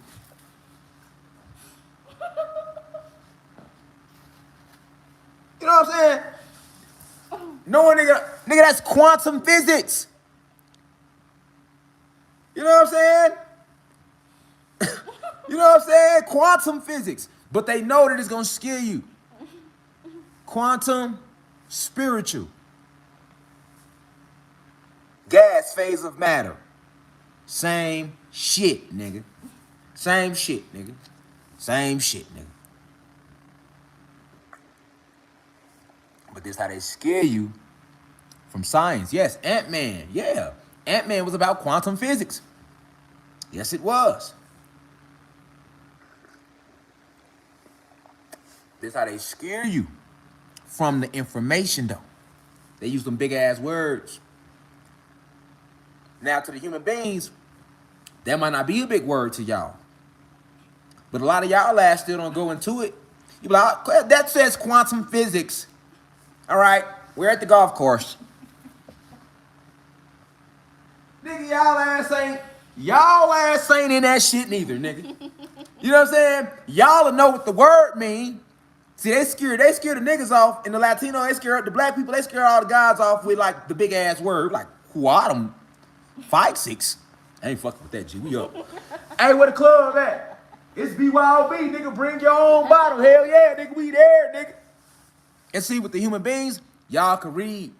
You know what I'm saying? No, nigga, that's quantum physics. You know what I'm saying? You know what I'm saying? Quantum physics. But they know that it's gonna scare you. Quantum spiritual. Gas phase of matter. Same shit, nigga. Same shit, nigga. Same shit, nigga. But this how they scare you from science. Yes, Ant-Man. Yeah. Ant-Man was about quantum physics. Yes, it was. This how they scare you from the information, though. They use them big-ass words. Now, to the human beings, that might not be a big word to y'all. But a lot of y'all ass still don't go into it. You be like, oh, that says quantum physics. All right, we're at the golf course. Nigga, y'all ass ain't in that shit neither, nigga. You know what I'm saying? Y'all know what the word mean. See, they scare the niggas off, and the Latino, they scare the black people, they scare all the guys off with like the big ass word, like quantum 5-6. I ain't fucking with that, G. We up. Hey, where the club at? It's BYOB, nigga. Bring your own bottle. Hell yeah, nigga. We there, nigga. And see, with the human beings, y'all can read.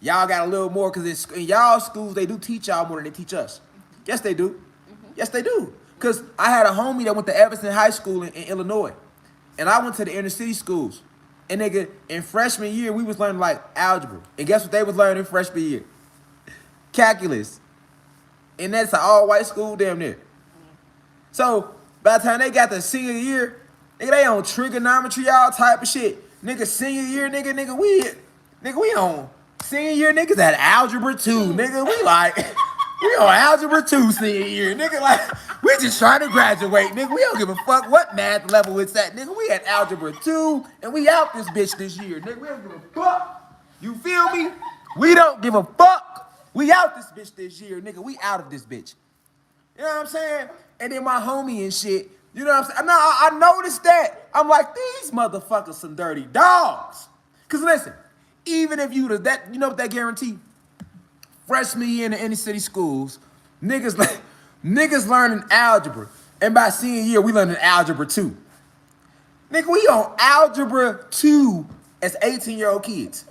Y'all got a little more, because in y'all schools, they do teach y'all more than they teach us. Yes, they do. Yes, they do. Because I had a homie that went to Evanston High School in Illinois. And I went to the inner city schools. And nigga, in freshman year, we was learning like algebra. And guess what they was learning in freshman year? Calculus. And that's an all-white school damn near. So by the time they got to senior year, nigga, they on trigonometry, all type of shit. Nigga, senior year, nigga, we on senior year, niggas at algebra 2. Nigga, we on algebra 2 senior year. Nigga, like, we just trying to graduate. Nigga, we don't give a fuck what math level it's at. Nigga, we at algebra 2, and we out this bitch this year. Nigga, we don't give a fuck. You feel me? We don't give a fuck. We out this bitch this year. Nigga, we out of this bitch. You know what I'm saying? And then my homie and shit, you know what I'm saying? I noticed that. I'm like, these motherfuckers some dirty dogs. Because listen, even if you that, you know what that guarantee? Freshman year in the inner city schools, niggas learning algebra. And by senior year, we learning algebra 2. Nigga, we on algebra 2 as 18-year-old kids.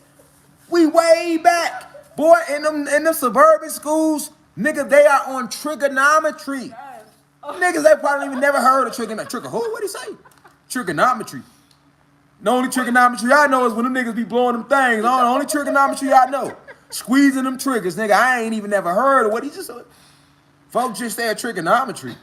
We way back. Boy, in them suburban schools, nigga, they are on trigonometry. Yes. Niggas, they probably even never heard of trigonometry. What'd he say? Trigonometry. The only trigonometry I know is when them niggas be blowing them things. The only trigonometry I know. Squeezing them triggers. Nigga, I ain't even never heard of what he just said. Folks just said trigonometry.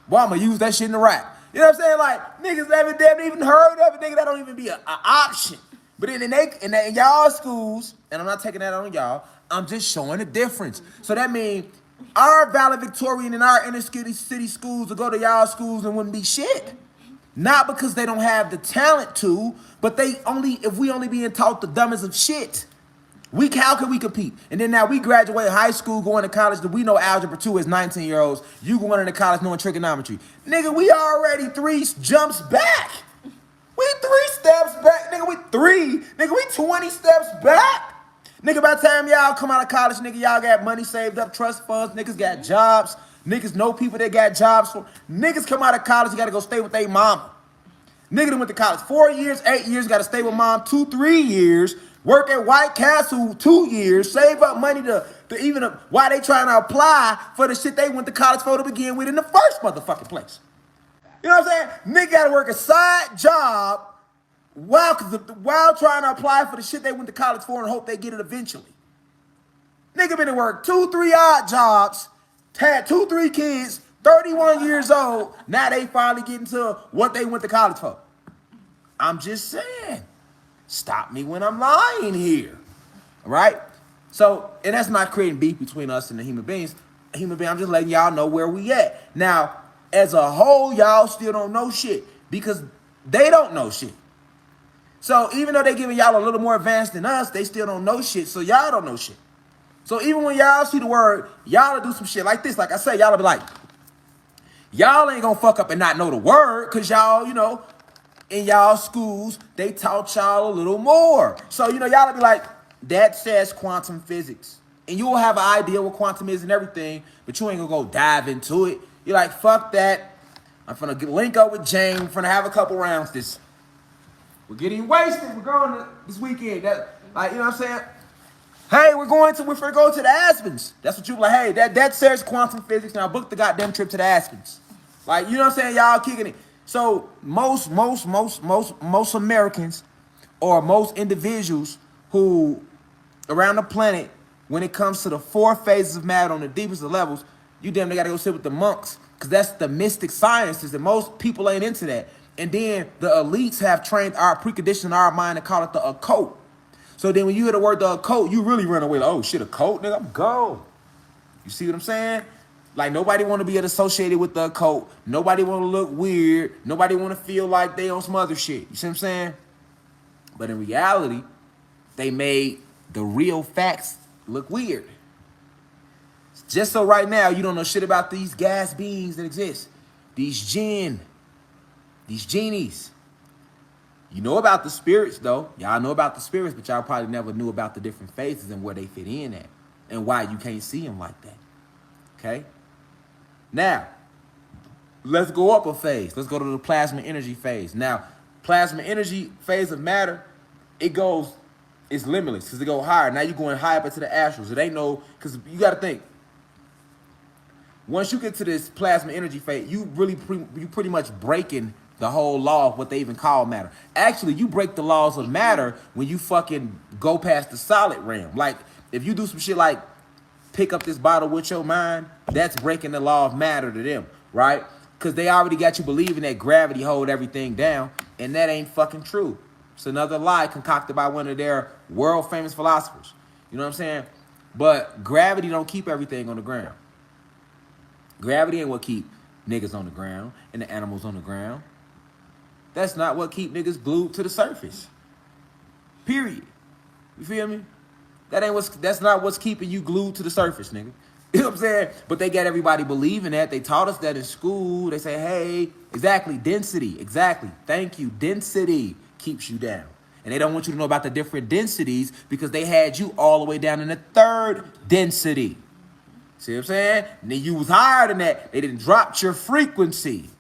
Boy, I'm gonna use that shit in the rap. You know what I'm saying? Like, niggas never even heard of it. Nigga, that don't even be an option. But in y'all schools, and I'm not taking that on y'all, I'm just showing the difference. So that means our valedictorian in our inner city schools will go to y'all schools and wouldn't be shit. Not because they don't have the talent to, but if we only being taught the dumbest of shit. How can we compete? And then now we graduate high school, going to college, that we know algebra 2 as 19-year-olds. You going into college knowing trigonometry. Nigga, we already 3 jumps back. We 3 steps back. Nigga, we 20 steps back. Nigga, by the time y'all come out of college, nigga, y'all got money saved up, trust funds, niggas got jobs. Niggas know people that got jobs. Niggas come out of college, you gotta go stay with their mama. Nigga that went to college 4 years, 8 years, gotta stay with mom 2, 3 years, work at White Castle 2 years, save up money to even while they trying to apply for the shit they went to college for to begin with in the first motherfucking place. You know what I'm saying? Nigga gotta work a side job while trying to apply for the shit they went to college for and hope they get it eventually. Nigga been to work 2, 3 odd jobs, had 2, 3 kids, 31 years old. Now they finally getting to what they went to college for. I'm just saying, stop me when I'm lying here. All right? So, and that's not creating beef between us and the human beings. I'm just letting y'all know where we at. Now, as a whole, y'all still don't know shit because they don't know shit. So even though they giving y'all a little more advanced than us, they still don't know shit. So y'all don't know shit. So even when y'all see the word, y'all will do some shit like this. Like I say, y'all will be like, y'all ain't gonna fuck up and not know the word, cause y'all, you know, in y'all schools, they taught y'all a little more. So, you know, y'all will be like, that says quantum physics. And you'll have an idea what quantum is and everything, but you ain't gonna go dive into it. You're like, fuck that. I'm finna link up with James. We're finna have a couple rounds. We're getting wasted. We're going this weekend. Like, you know what I'm saying? Hey, we're finna go to the Aspens. That's what you like. Hey, that says quantum physics. Now book the goddamn trip to the Aspens. Like, you know what I'm saying? Y'all kicking it. So most Americans or most individuals who around the planet, when it comes to the 4 phases of matter on the deepest of levels, you damn near gotta go sit with the monks, because that's the mystic sciences, and most people ain't into that. And then the elites have trained our preconditioned our mind to call it the occult. So then when you hear the word the occult, you really run away like, oh shit, occult, nigga, I'm gone. You see what I'm saying? Like, nobody want to be associated with the occult. Nobody want to look weird. Nobody want to feel like they on some other shit. You see what I'm saying? But in reality, they made the real facts look weird. Just so right now, you don't know shit about these gas beings that exist. These jinn. These genies. You know about the spirits, though. Y'all know about the spirits, but y'all probably never knew about the different phases and where they fit in at. And why you can't see them like that. Okay? Now, let's go up a phase. Let's go to the plasma energy phase. Now, plasma energy phase of matter, it's limitless because it go higher. Now you're going high up into the astrals. It ain't no, because you got to think, once you get to this plasma energy phase, you pretty much breaking the whole law of what they even call matter. Actually, you break the laws of matter when you fucking go past the solid realm. Like, if you do some shit like pick up this bottle with your mind, that's breaking the law of matter to them, right? Because they already got you believing that gravity hold everything down, and that ain't fucking true. It's another lie concocted by one of their world famous philosophers. You know what I'm saying? But gravity don't keep everything on the ground. Gravity ain't what keep niggas on the ground and the animals on the ground. That's not what keep niggas glued to the surface. Period. You feel me? That's not what's keeping you glued to the surface, nigga. You know what I'm saying? But they got everybody believing that. They taught us that in school. They say, hey, exactly, density. Exactly. Thank you. Density keeps you down. And they don't want you to know about the different densities because they had you all the way down in the 3rd density. See what I'm saying? And then you was higher than that. They didn't drop your frequency.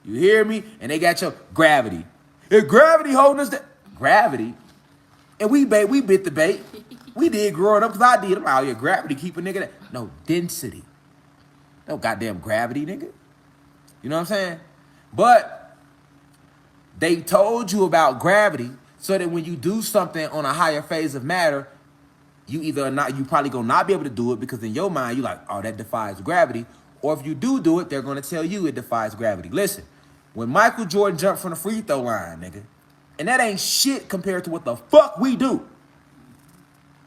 You hear me? And they got your gravity. If gravity holding us down, gravity. And we bit the bait. We did growing up because I did. Oh, yeah, gravity keep a nigga there. No, density. No goddamn gravity, nigga. You know what I'm saying? But they told you about gravity so that when you do something on a higher phase of matter, you probably gonna not be able to do it because in your mind, you like, oh, that defies gravity. Or if you do it, they're gonna tell you it defies gravity. Listen, when Michael Jordan jumped from the free throw line, nigga, and that ain't shit compared to what the fuck we do.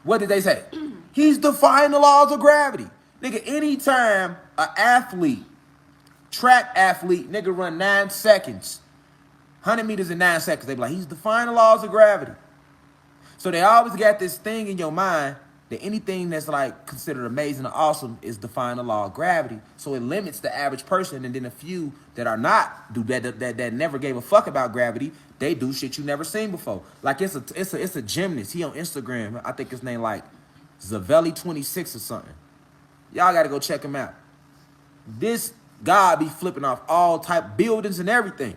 What did they say? He's defying the laws of gravity. Nigga, anytime an athlete, track athlete, nigga run 9 seconds, 100 meters in 9 seconds, they be like, he's defying the laws of gravity. So they always got this thing in your mind that anything that's like considered amazing or awesome is defying the law of gravity. So it limits the average person, and then a few that are not do that never gave a fuck about gravity. They do shit you never seen before. Like it's a gymnast. He on Instagram. I think his name like Zavelli26 or something. Y'all gotta go check him out. This guy be flipping off all type buildings and everything.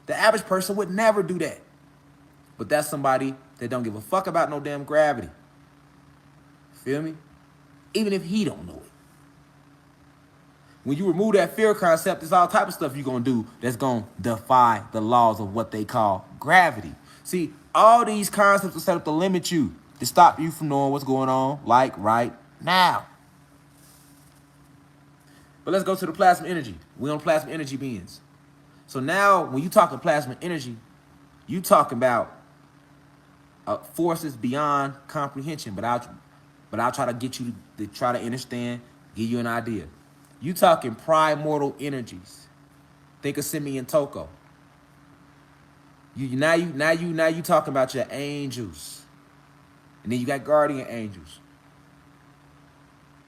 The average person would never do that. But that's somebody that don't give a fuck about no damn gravity. Feel me? Even if he don't know it. When you remove that fear concept, there's all type of stuff you're going to do that's going to defy the laws of what they call gravity. See, all these concepts are set up to limit you, to stop you from knowing what's going on, like right now. But let's go to the plasma energy. We're on plasma energy beings. So now, when you talk of plasma energy, you talking about forces beyond comprehension, but I'll try to get you to try to understand, give you an idea. You talking primordial energies. Think of Simeon Toko. Now you talking about your angels, and then you got guardian angels.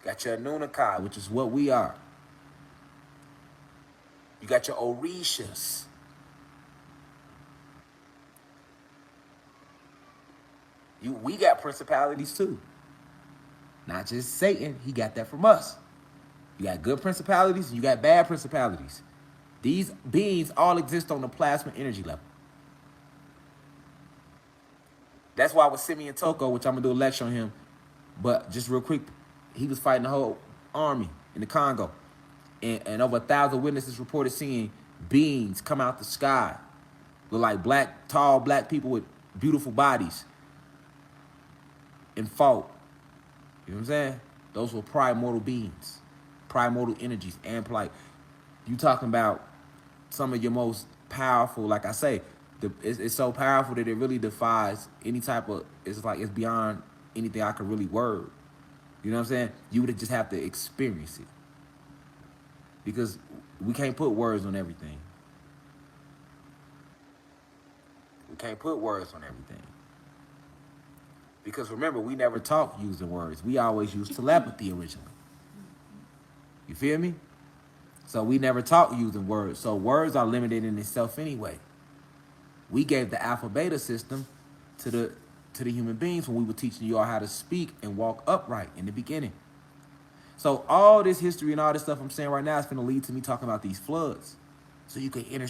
Got your Anunnaki, which is what we are. You got your Orishas. We got principalities too. Not just Satan. He got that from us. You got good principalities and you got bad principalities. These beings all exist on the plasma energy level. That's why with Simeon Toko, which I'm going to do a lecture on him, but just real quick, he was fighting the whole army in the Congo. And over 1,000 witnesses reported seeing beings come out the sky. Look like tall black people with beautiful bodies. And fought. You know what I'm saying? Those were primordial beings. Primordial energies. And like, you talking about some of your most powerful, like I say, it's so powerful that it really defies any type of, it's beyond anything I could really word. You know what I'm saying? You would just have to experience it. Because we can't put words on everything. We can't put words on everything. Because remember, we never talk using words. We always use telepathy originally. You feel me? So we never talk using words. So words are limited in itself anyway. We gave the alpha beta system to the human beings when we were teaching you all how to speak and walk upright in the beginning. So all this history and all this stuff I'm saying right now is going to lead to me talking about these floods. So you can